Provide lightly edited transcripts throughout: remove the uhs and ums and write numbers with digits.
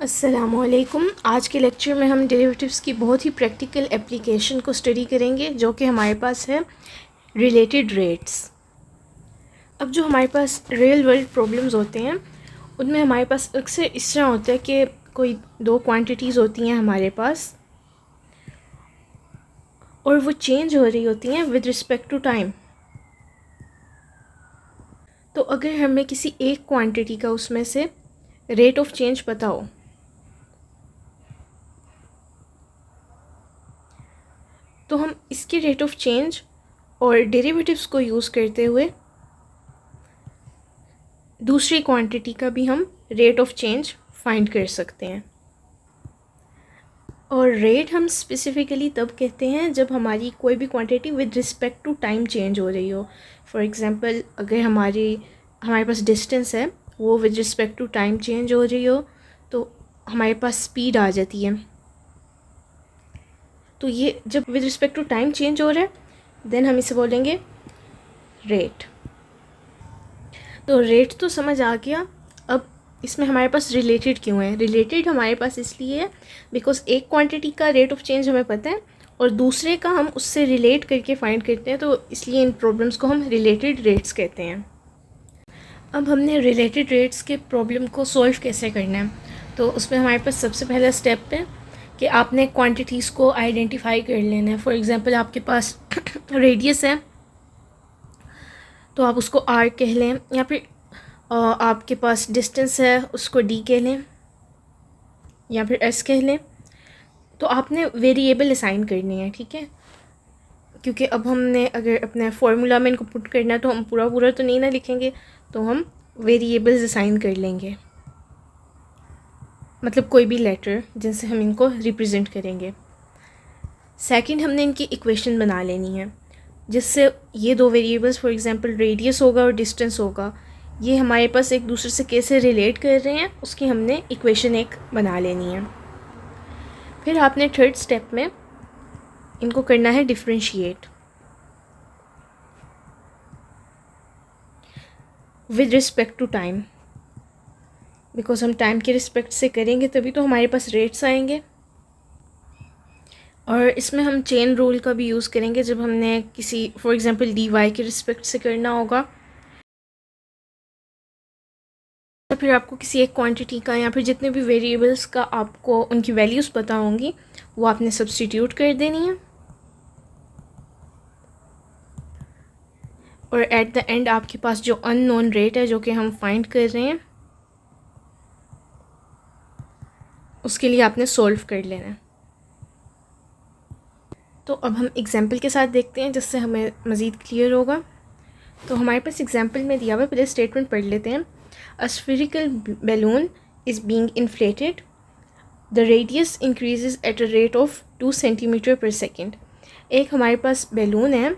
अस्सलामुअलैकुम। आज के लेक्चर में हम डेरिवेटिव्स की बहुत ही प्रैक्टिकल एप्लीकेशन को स्टडी करेंगे जो कि हमारे पास है रिलेटेड रेट्स। अब जो हमारे पास रियल वर्ल्ड प्रॉब्लम्स होते हैं उनमें हमारे पास अक्सर इस तरह होता है कि कोई दो क्वांटिटीज़ होती हैं हमारे पास और वो चेंज हो रही होती हैं विद रिस्पेक्ट टू टाइम। तो अगर हमें किसी एक क्वांटिटी का उसमें से रेट ऑफ चेंज पता हो तो हम इसके रेट ऑफ चेंज और डेरिवेटिव्स को यूज़ करते हुए दूसरी क्वांटिटी का भी हम रेट ऑफ चेंज फाइंड कर सकते हैं। और रेट हम स्पेसिफ़िकली तब कहते हैं जब हमारी कोई भी quantity with respect to time change हो रही हो। फॉर एग्ज़ाम्पल अगर हमारे पास डिस्टेंस है वो with respect to time change हो रही हो तो हमारे पास स्पीड आ जाती है। तो ये जब with respect to time change हो रहा है देन हम इसे बोलेंगे रेट। तो रेट तो समझ आ गया। अब इसमें हमारे पास रिलेटेड क्यों है? रिलेटेड हमारे पास इसलिए है बिकॉज एक क्वांटिटी का रेट ऑफ चेंज हमें पता है और दूसरे का हम उससे रिलेट करके फाइंड करते हैं, तो इसलिए इन प्रॉब्लम्स को हम रिलेटेड रेट्स कहते हैं। अब हमने रिलेटेड रेट्स के प्रॉब्लम को सॉल्व कैसे करना है, तो उसमें हमारे पास सबसे पहला स्टेप है कि आपने क्वांटिटीज़ को आइडेंटिफाई कर लेना है। फॉर एग्ज़ाम्पल आपके पास रेडियस है तो आप उसको आर कह लें, या फिर आपके पास डिस्टेंस है उसको डी कह लें या फिर एस कह लें। तो आपने वेरिएबल असाइन करनी है, ठीक है, क्योंकि अब हमने अगर अपने फार्मूला में इनको पुट करना है तो हम पूरा पूरा तो नहीं ना लिखेंगे, तो हम वेरिएबल्स असाइन कर लेंगे, मतलब कोई भी लेटर जिनसे हम इनको रिप्रेजेंट करेंगे। सेकंड हमने इनकी इक्वेशन बना लेनी है जिससे ये दो वेरिएबल्स फॉर एग्जांपल रेडियस होगा और डिस्टेंस होगा, ये हमारे पास एक दूसरे से कैसे रिलेट कर रहे हैं उसकी हमने इक्वेशन एक बना लेनी है। फिर आपने थर्ड स्टेप में इनको करना है differentiate with respect to time, because हम टाइम के रिस्पेक्ट से करेंगे तभी तो हमारे पास रेट्स आएंगे। और इसमें हम चेन रूल का भी यूज़ करेंगे जब हमने किसी फॉर एग्जांपल डी वाई के रिस्पेक्ट से करना होगा, या फिर आपको किसी एक क्वांटिटी का या फिर जितने भी वेरिएबल्स का आपको उनकी वैल्यूज़ पता होंगी वो आपने सब्स्टिट्यूट कर देनी है। और एट द एंड आपके पास जो अननोन रेट है जो कि हम फाइंड कर रहे हैं उसके लिए आपने सॉल्व कर लेना है। तो अब हम एग्जाम्पल के साथ देखते हैं जिससे हमें मज़ीद क्लियर होगा। तो हमारे पास एग्जाम्पल में दिया हुआ है, पहले स्टेटमेंट पढ़ लेते हैं। A spherical balloon is being inflated, the radius increases at a rate of 2 centimetre पर सेकेंड। एक हमारे पास बैलून है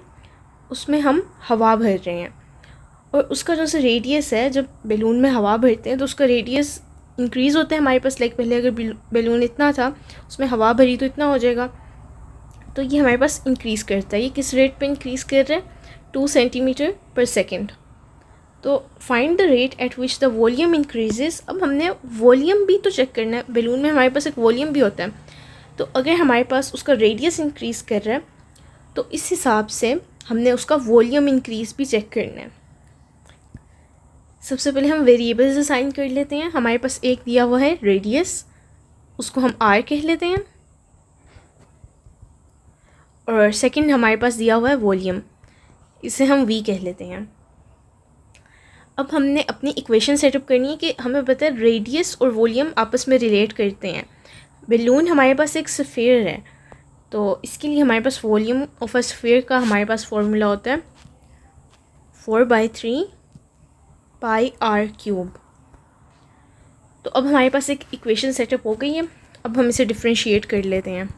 उसमें हम हवा भर रहे हैं और उसका जो सा रेडियस है, जब बैलून में हवा भरते हैं तो उसका रेडियस इंक्रीज़ होता है हमारे पास। लाइक पहले अगर बैलून इतना था उसमें हवा भरी तो इतना हो जाएगा, तो ये हमारे पास इंक्रीज़ करता है। ये किस रेट पे इंक्रीज़ कर रहे हैं? 2 सेंटीमीटर पर सेकेंड। तो find the rate at which the volume increases. अब हमने वॉल्यूम भी तो चेक करना है, बैलून में हमारे पास एक वॉल्यूम भी होता है। तो अगर हमारे पास उसका रेडियस इंक्रीज़ कर रहा है तो इस हिसाब से हमने उसका वॉल्यूम इंक्रीज़ भी चेक करना है। सबसे पहले हम वेरिएबल्स असाइन कर लेते हैं। हमारे पास एक दिया हुआ है रेडियस, उसको हम आर कह लेते हैं, और सेकंड हमारे पास दिया हुआ है वॉल्यूम, इसे हम वी कह लेते हैं। अब हमने अपनी इक्वेशन सेटअप करनी है कि हमें पता है रेडियस और वॉल्यूम आपस में रिलेट करते हैं। बैलून हमारे पास एक स्फीयर है तो इसके लिए हमारे पास वॉल्यूम ऑफ अ स्फीयर का हमारे पास फॉर्मूला होता है 4/3 पाई आर क्यूब। तो अब हमारे पास एक इक्वेशन सेटअप हो गई है। अब हम इसे डिफरेंशिएट कर लेते हैं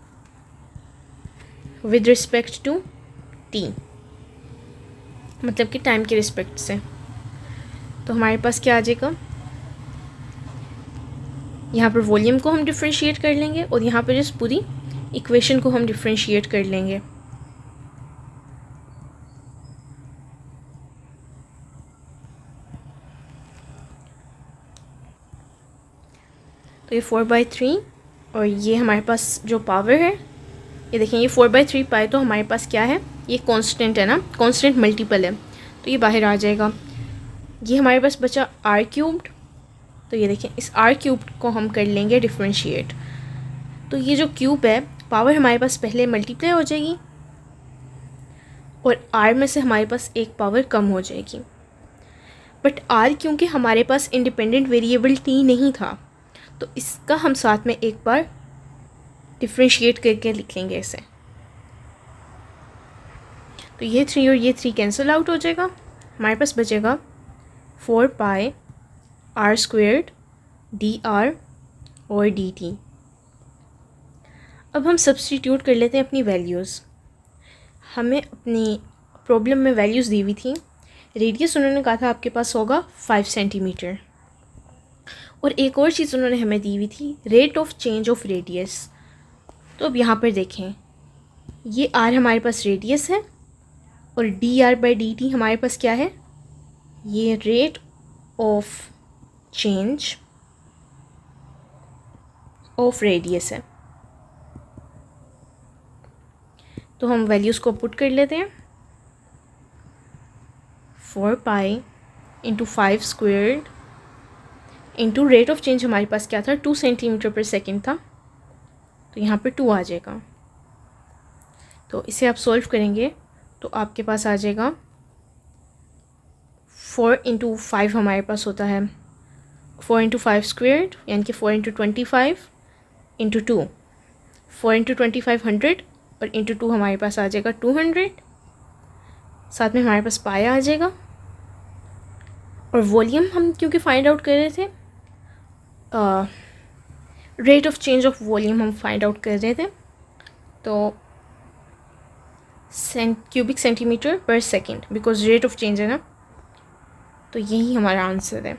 विद रिस्पेक्ट टू टी, मतलब कि टाइम के रिस्पेक्ट से। तो हमारे पास क्या आ जाएगा, यहाँ पर वॉल्यूम को हम डिफरेंशिएट कर लेंगे और यहाँ पर इस पूरी इक्वेशन को हम डिफरेंशिएट कर लेंगे। तो ये 4/3 और ये हमारे पास जो पावर है, ये देखें ये 4/3 पाए, तो हमारे पास क्या है, ये कांस्टेंट है ना, कांस्टेंट मल्टीपल है, तो ये बाहर आ जाएगा। ये हमारे पास बचा r³। तो ये देखें इस r³ को हम कर लेंगे डिफ्रेंशिएट। तो ये जो क्यूब है, पावर हमारे पास पहले मल्टीप्लाई हो जाएगी और r में से हमारे पास एक पावर कम हो जाएगी। बट r क्योंकि हमारे पास इंडिपेंडेंट वेरिएबल t नहीं था, तो इसका हम साथ में एक बार डिफ्रेंशिएट करके लिख लेंगे इसे। तो ये 3 और ये 3 कैंसिल आउट हो जाएगा, हमारे पास बचेगा 4πr² dr और dt। अब हम सब्स्टिट्यूट कर लेते हैं अपनी वैल्यूज़। हमें अपनी प्रॉब्लम में वैल्यूज़ दी हुई थी। रेडियस उन्होंने कहा था आपके पास होगा 5 सेंटीमीटर, और एक और चीज़ उन्होंने हमें दी हुई थी, rate of change of radius. तो अब यहाँ पर देखें, ये r हमारे पास रेडियस है और dr/dt हमारे पास क्या है, ये rate of change of radius है। तो हम वैल्यूज़ को पुट कर लेते हैं। 4π × 5² इंटू रेट ऑफ चेंज हमारे पास क्या था, 2 सेंटीमीटर पर सेकेंड था, तो यहाँ पर 2 आ जाएगा। तो इसे आप सॉल्व करेंगे तो आपके पास आ जाएगा 4 × 5 हमारे पास होता है 4 × 5² यानी कि 4 × 25 × 2, 4 × 25 100 और इंटू 2 हमारे पास आ जाएगा 200। साथ में हमारे पास पाया आ जाएगा। और वॉल्यूम हम क्योंकि फाइंड आउट कर रहे थे, rate of change of volume हम फाइंड आउट कर रहे थे, तो क्यूबिक सेंटीमीटर पर second, because rate of change है ना, तो यही हमारा आंसर है।